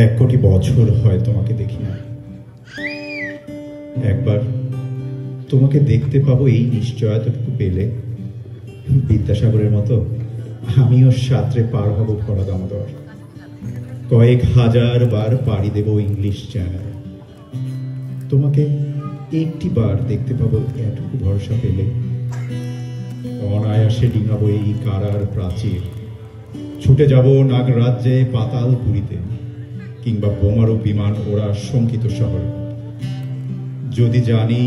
এক কোটি বছর হয় তোমাকে দেখি না। একবার তোমাকে দেখতে পাবো এই নিশ্চয়তাটুকু পেলে বিদ্যাসাগরের মতো আমিও সাঁতরে পার হব ভরা দামোদর। কয়েক হাজার বার পাড়ি দেব ইংলিশ চ্যানেল। তোমাকে একটি বার দেখতে পাবো এটুকু ভরসা পেলে অনায়াসে ডিঙাবো এই কারার প্রাচীর। ছুটে যাব নাগরাজ্যে পাতালপুরীতে, কিংবা বোমারু বিমান ওরা শঙ্কিত শহরে। যদি জানি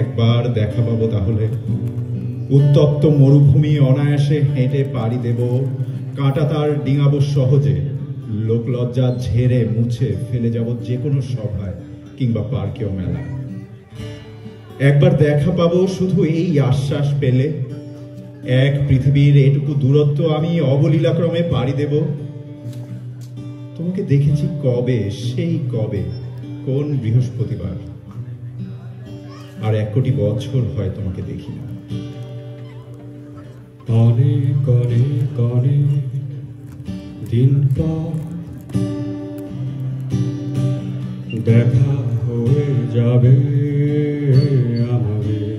একবার দেখা পাবো তাহলে উত্তপ্ত মরুভূমি অনায়াসে হেঁটে পাড়ি দেব, কাঁটা তার ডিঙাবো সহজে। লোকলজ্জা ঝেড়ে মুছে ফেলে যাব যে কোনো সভায় কিংবা পার্কেও মেলায়। একবার দেখা পাবো শুধু এই আশ্বাস পেলে এক পৃথিবীর এটুকু দূরত্ব আমি অবলীলাক্রমে পাড়ি দেব। তোমাকে দেখেছি কবে, সেই কবে, কোন বৃহস্পতিবার। আর 1 কোটি বছর হয় তোমাকে দেখি না। অনেক অনেক অনেক দিন পর দেখা হয়ে যাবে আমাদের।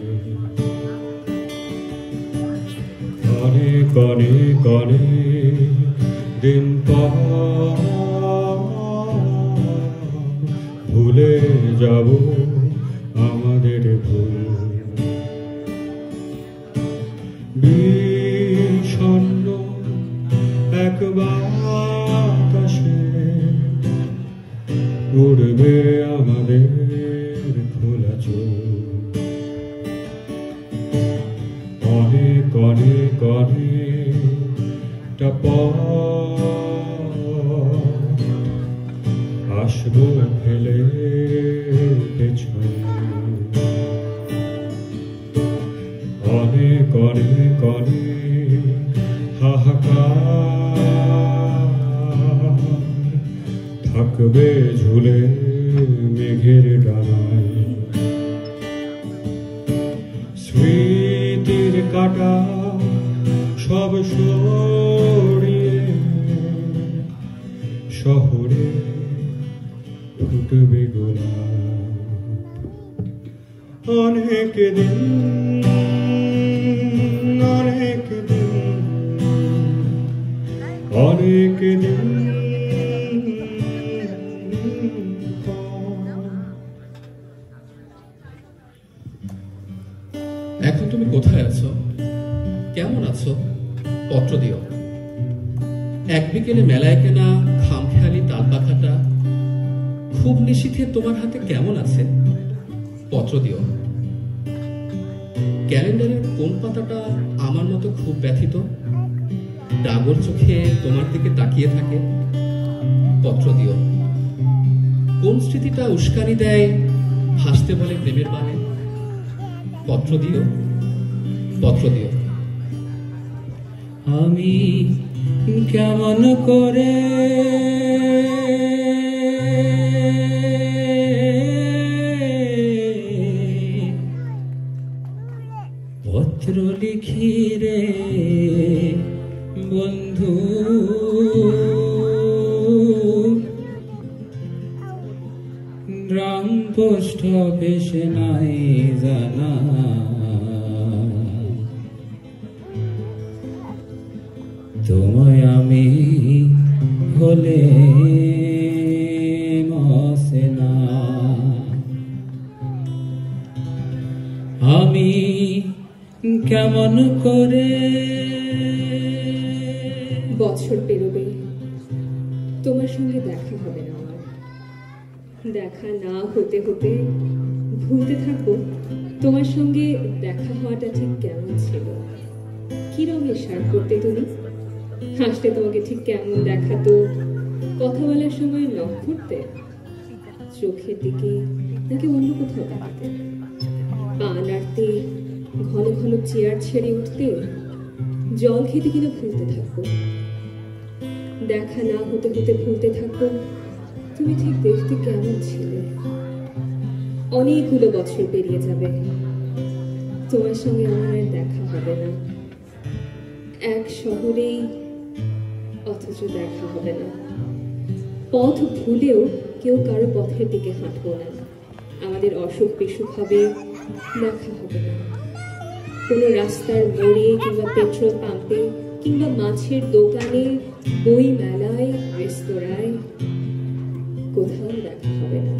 অনেক অনেক অনেক দিন পর ভুলে যাব আমাদের ভুল। বিষণ্ণ একবার আকাশে উড়বে আমাদের খোলা চোখ। অনেক অনেক অনেকটা পথ আসবো ফেলে পেছনে। অনেক অনেক অনেক হাহাকার থাকবে ঝুলে মেঘের ডানায়। স্মৃতির কাটা সব সরিয়ে শহরে ফুটবে গোলাপ। অনেক দিন অনেক দিন অনেক দিন এখন তুমি কোথায় আছো, কেমন আছো? পত্র দিও। এক বিকেলে মেলায় কেনা খামখেয়ালি তালপাখাটা খুব নিশীথে তোমার হাতে কেমন আছে? পত্র দিও। ক্যালেন্ডারের কোন পাতাটা আমার মতো খুব ব্যথিত, ডাগর চোখে তোমার দিকে তাকিয়ে থাকে? পত্র দিও। কোন স্মৃতিটা উস্কানি দেয়, হাসতে বলে প্রেমের বানে? পত্র দিও, পত্র দিও। আমি কেমন করে পত্র লিখি রে বন্ধু, গ্রাম পোস্ট অফিসে নাই জানা, তোমায় আমি হলে মসে না। আমি কেমন করে বছর পেরোবে, তোমার সঙ্গে দেখা হবে না আমার। দেখা না হতে হতে ভুলতে থাকবো তোমার সঙ্গে দেখা হওয়াটা ঠিক কেমন ছিল। কি রঙের শার্ট পরতে তুমি, হাসতে তোমাকে ঠিক কেমন দেখাতো, কথা বলার সময় নখ করতে, চোখের দিকে নাকি অন্য কোথাও তাকাতে, পা নাড়তে, ঘন ঘন চেয়ার ছেড়ে উঠতে, জল খেতে কিনা ভুলতে থাকবো। দেখা না হতে হতে ভুলতে থাকবো তুমি ঠিক দেখতে কেমন ছিলে। অনেকগুলো বছর পেরিয়ে যাবে, তোমার সঙ্গে আমার আর দেখা হবে না। এক শহরেই অথচ দেখা হবে না। পথ ভুলেও কেউ কারো পথের দিকে হাঁটবো না। আমাদের অসুখ বিসুখ হবে, দেখা হবে না। কোনো রাস্তার মোড়ে কিংবা পেট্রোল পাম্পে কিংবা মাছের দোকানে, বই মেলায়, রেস্তোরাঁয়, কোথাও দেখা হবে না।